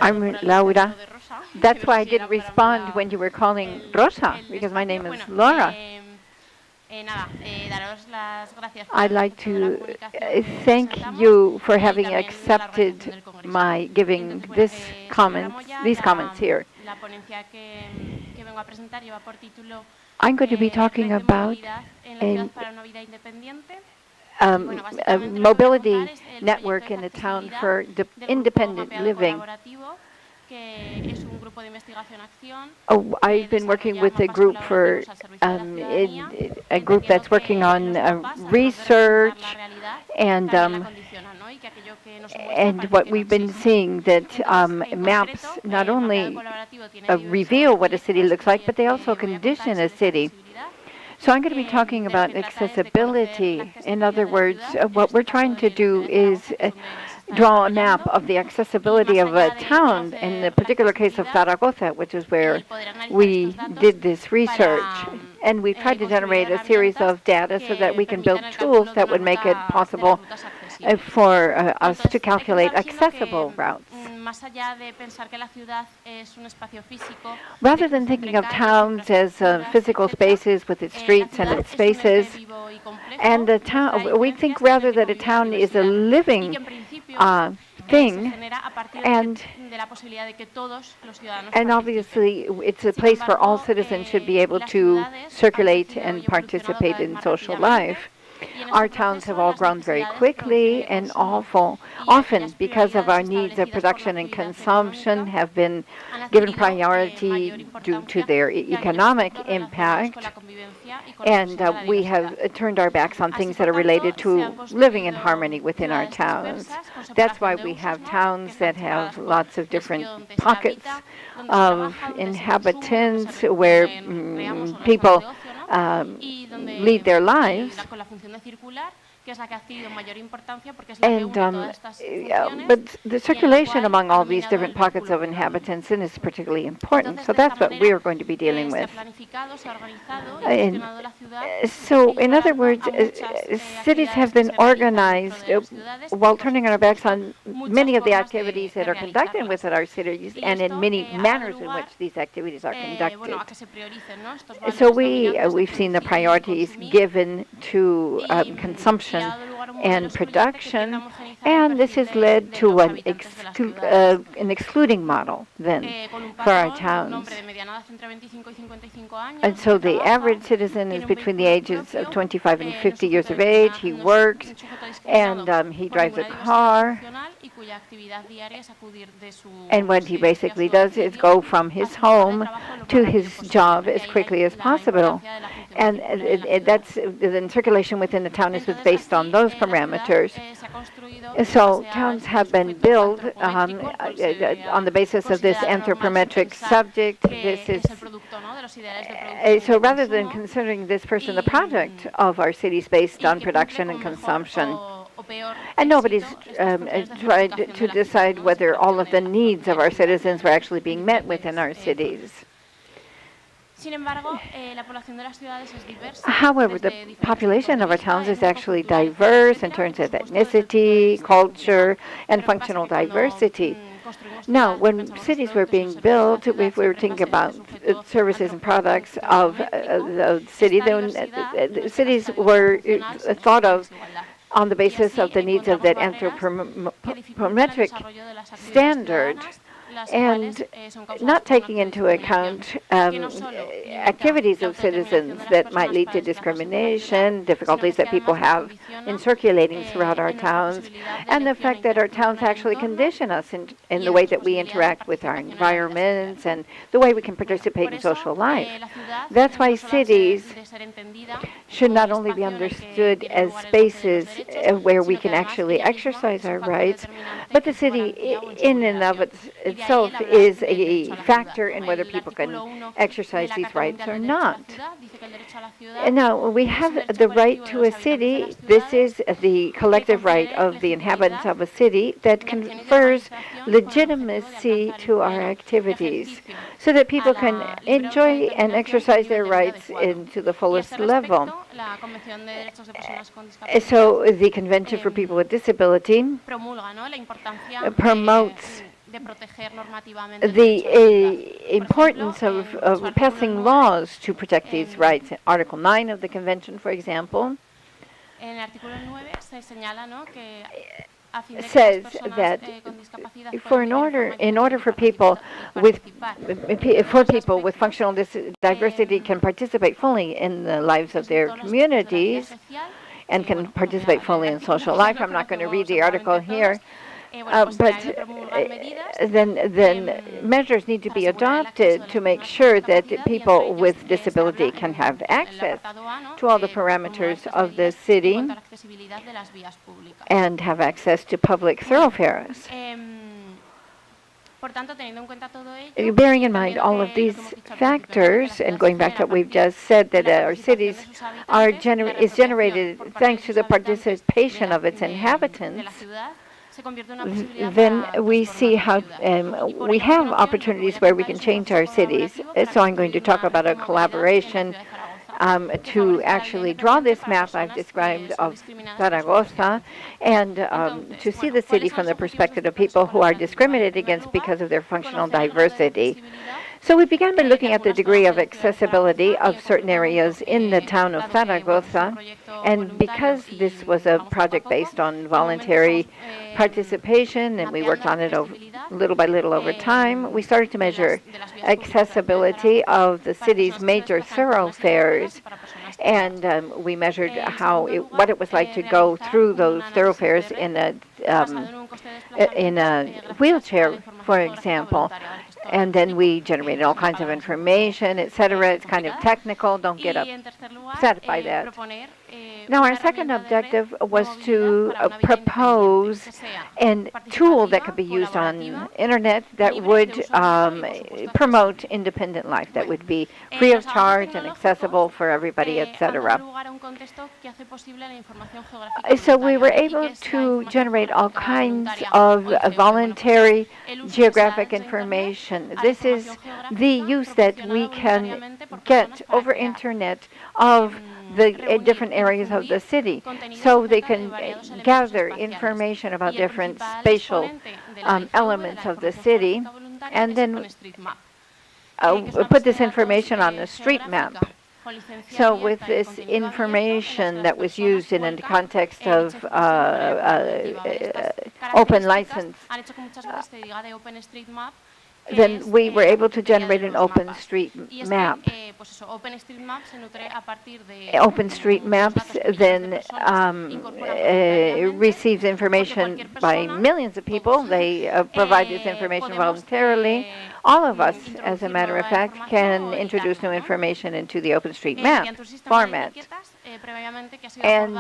I'm Laura. That's why I didn't respond when you were calling Rosa, because my name is Laura. I'd like to thank you for having accepted my giving these comments here. I'm going to be talking about a mobility network in a town for independent living. Oh, I've been working with a group for a group that's working on research and what we've been seeing that maps not only reveal what a city looks like, but they also condition a city. So I'm going to be talking about accessibility. In other words, what we're trying to do is draw a map of the accessibility of a town, in the particular case of Zaragoza, which is where we did this research. And we tried to generate a series of data so that we can build tools that would make it possible for us to calculate accessible routes. Rather than thinking of towns as physical spaces with its streets and its spaces, and the town, we think rather that a town is a living thing, and obviously it's a place where all citizens should be able to circulate and participate in social life. Our towns have all grown very quickly and often, because of our needs of production and consumption, have been given priority due to their economic impact. And we have turned our backs on things that are related to living in harmony within our towns. That's why we have towns that have lots of different pockets of inhabitants where people lead their lives. But the circulation among all these different pockets of inhabitants is particularly important. So that's what we are going to be dealing with. So, in other words, cities have been organized while turning our backs on many of the activities that are conducted within our cities and in many manners in which these activities are conducted. So we've seen the priorities given to consumption and production, and this has led to an excluding model then for our towns. And so the average citizen is between the ages of 25 and 50 years of age. He works and he drives a car. And what he basically does is go from his home to his job as quickly as possible. And that's the circulation within the town is based on those parameters. So towns have been built on the basis of this anthropometric subject. This is so rather than considering this person the product of our cities based on production and consumption. And nobody's tried to decide whether all of the needs of our citizens were actually being met within our cities. However, the population of our towns is actually diverse in terms of ethnicity, culture, and functional diversity. Now, when cities were being built, we were thinking about services and products of the city. The cities were thought of on the basis of the needs of that anthropometric standard, and not taking into account activities of citizens that might lead to discrimination, difficulties that people have in circulating throughout our towns, and the fact that our towns actually condition us in the way that we interact with our environments and the way we can participate in social life. That's why cities should not only be understood as spaces where we can actually exercise our rights, but the city in and of itself itself is a factor in whether people can exercise these rights or not. And now, we have the right to a city. This is the collective right of the inhabitants of a city that confers legitimacy to our activities so that people can enjoy and exercise their rights into the fullest level. So the Convention for People with Disability promotes the importance of passing laws to protect these rights. Article 9 of the Convention, for example, says that in order for people with functional diversity can participate fully in the lives of their communities and can participate fully in social life. I'm not going to read the article here. But then measures need to be adopted to make sure that people with disability can have access to all the parameters of the city and have access to public thoroughfares. Bearing in mind all of these factors, and going back to what we've just said, that our cities is generated thanks to the participation of its inhabitants, then we see how we have opportunities where we can change our cities. So I'm going to talk about a collaboration to actually draw this map I've described of Zaragoza and to see the city from the perspective of people who are discriminated against because of their functional diversity. So we began by looking at the degree of accessibility of certain areas in the town of Zaragoza, and because this was a project based on voluntary participation, and we worked on it little by little over time, we started to measure accessibility of the city's major thoroughfares, and we measured what it was like to go through those thoroughfares in a wheelchair, for example. And then we generated all kinds of information, etc. It's kind of technical. Don't get upset by that. Now, our second objective was to propose a tool that could be used on internet that would promote independent life, that would be free of charge and accessible for everybody, etc. So we were able to generate all kinds of voluntary geographic information. This is the use that we can get over internet of the different areas of the city, so they can gather information about different spatial elements of the city, and then put this information on a street map. So with this information that was used in the context of open license, then we were able to generate an open street map. Open street maps then receives information by millions of people. They provide this information voluntarily. All of us, as a matter of fact, can introduce new information into the OpenStreetMap format. And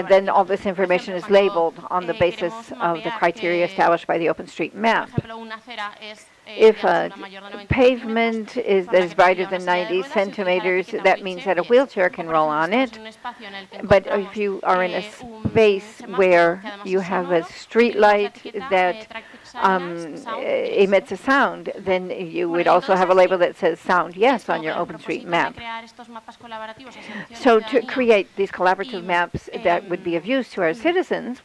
then all this information is labeled on the basis of the criteria established by the OpenStreetMap. If a pavement that is wider than 90 centimeters, that means that a wheelchair can roll on it. But if you are in a space where you have a street light that emits a sound, then you would also have a label that says sound yes on your OpenStreetMap. So to create these collaborative maps that would be of use to our citizens,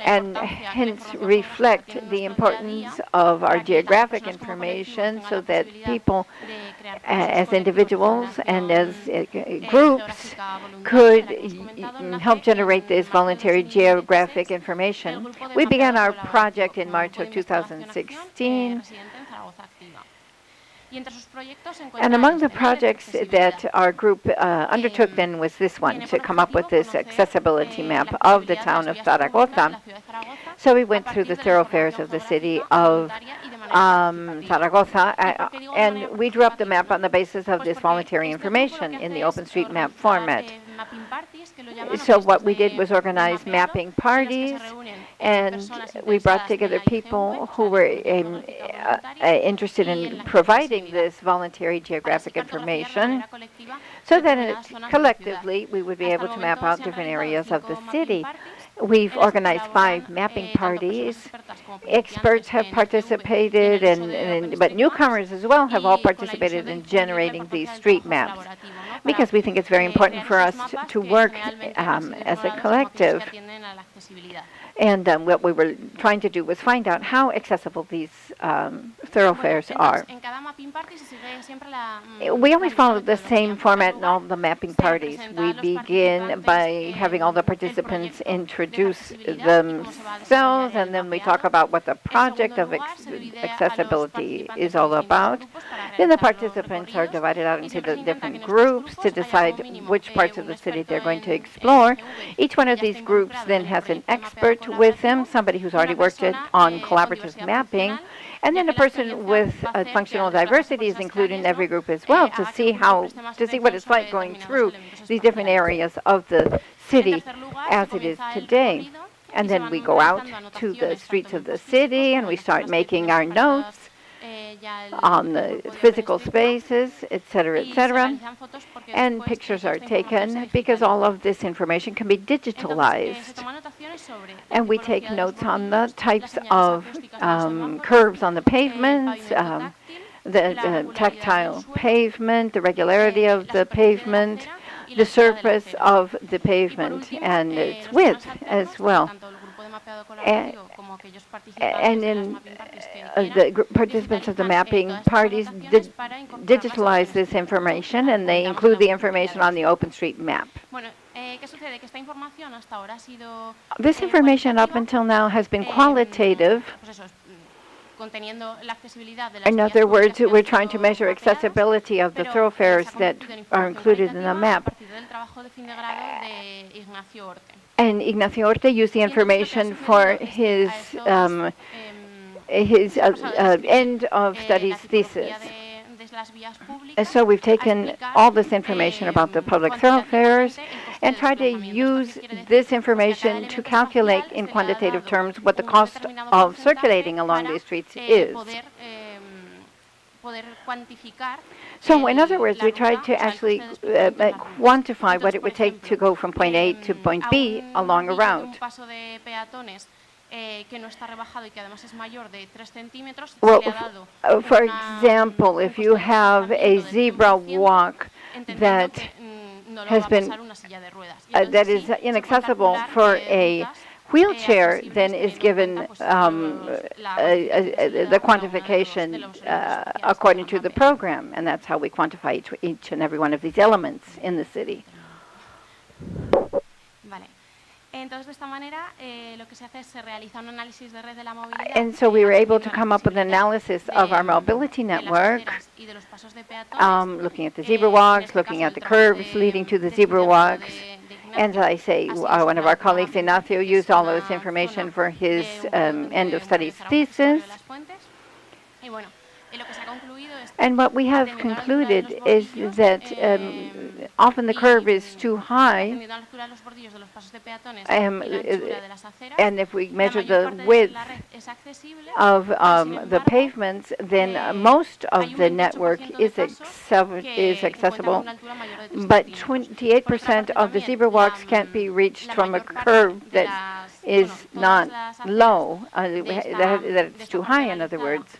and hence reflect the importance of our geographic information, so that people as individuals and as groups could help generate this voluntary geographic information. We began our project in March of 2016. And among the projects that our group undertook then was this one, to come up with this accessibility map of the town of Zaragoza. So we went through the thoroughfares of the city of Zaragoza, and we drew up the map on the basis of this voluntary information in the OpenStreetMap format. So what we did was organize mapping parties, and we brought together people who were interested in providing this voluntary geographic information, so that collectively we would be able to map out different areas of the city. We've organized 5 mapping parties. Experts have participated, but newcomers as well have all participated in generating these street maps, because we think it's very important for us to work as a collective. And what we were trying to do was find out how accessible these thoroughfares are. We always follow the same format in all the mapping parties. We begin by having all the participants introduce themselves, and then we talk about what the project of accessibility is all about. Then the participants are divided out into the different groups to decide which parts of the city they're going to explore. Each one of these groups then has an expert with them, somebody who's already worked on collaborative mapping, and then a person with functional diversity is included in every group as well, to see what it's like going through these different areas of the city as it is today. And then we go out to the streets of the city and we start making our notes on the physical spaces, etc., etc. And pictures are taken because all of this information can be digitalized. And we take notes on the types of curves on the pavements, the tactile pavement, the regularity of the pavement, the surface of the pavement, and its width as well. And in the participants of the mapping parties digitalize this information, and they include the information on the OpenStreet map. This information up until now has been qualitative. In other words, we're trying to measure accessibility of the thoroughfares that are included in the map. And Ignacio Orte used the information for his end of studies thesis. And so we've taken all this information about the public thoroughfares and tried to use this information to calculate in quantitative terms what the cost of circulating along these streets is. So in other words, we tried to actually quantify what it would take to go from point A to point B along a route. Well, for example, if you have a zebra walk that has been that is inaccessible for a wheelchair, then is given the quantification according to the program, and that's how we quantify each and every one of these elements in the city. And so we were able to come up with an analysis of our mobility network, looking at the zebra walks, looking at the curves leading to the zebra walks. And as I say, one of our colleagues, Ignacio, used all of this information for his end of studies thesis. And what we have concluded is that often the curve is too high, and if we measure the width of the pavements, then most of the network is accessible, but 28% of the zebra walks can't be reached from a curve that is not low, that it's too high, in other words.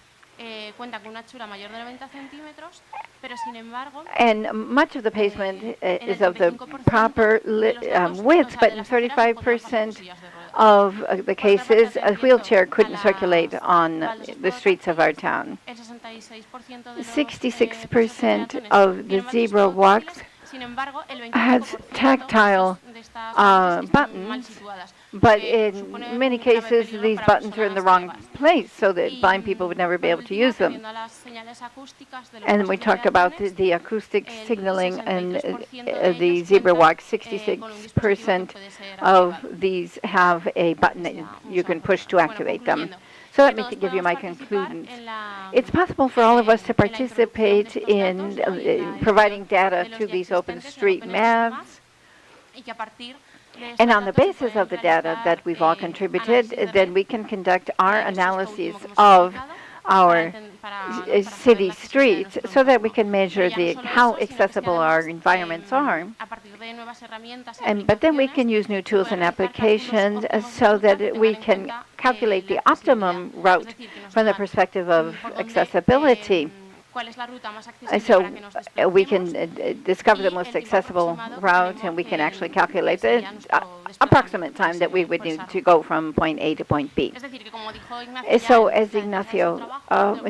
And much of the pavement is of the proper width, but in 35% of the cases, a wheelchair couldn't circulate on the streets of our town. 66% of the zebra walks has tactile buttons, but in many cases these buttons are in the wrong place, so that blind people would never be able to use them. And we talked about the acoustic signaling and the zebra walk. 66% of these have a button that you can push to activate them. So let me give you my conclusions. It's possible for all of us to participate in providing data to these open street maps. And on the basis of the data that we've all contributed, then we can conduct our analyses of our city streets so that we can measure how accessible our environments are. But then we can use new tools and applications so that we can calculate the optimum route from the perspective of accessibility. So we can discover the most accessible route, and we can actually calculate the approximate time that we would need to go from point A to point B. So as Ignacio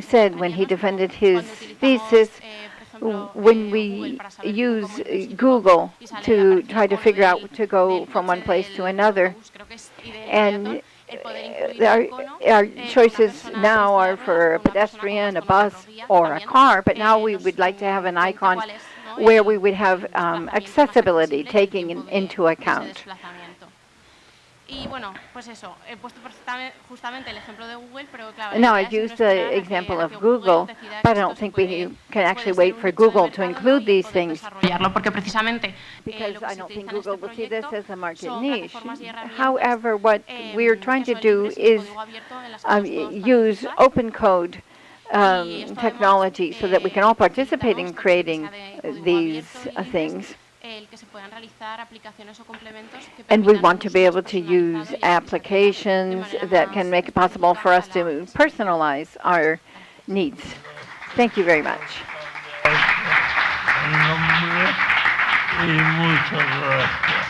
said when he defended his thesis, when we use Google to try to figure out to go from one place to another, and our choices now are for a pedestrian, a bus, or a car, but now we would like to have an icon where we would have accessibility taking into account. Now, I used the example of Google, but I don't think we can actually wait for Google to include these things, because I don't think Google will see this as a market niche. However, what we're trying to do is use open code technology so that we can all participate in creating these things. And we want to be able to use applications that can make it possible for us to personalize our needs. Thank you very much. Y muchas gracias.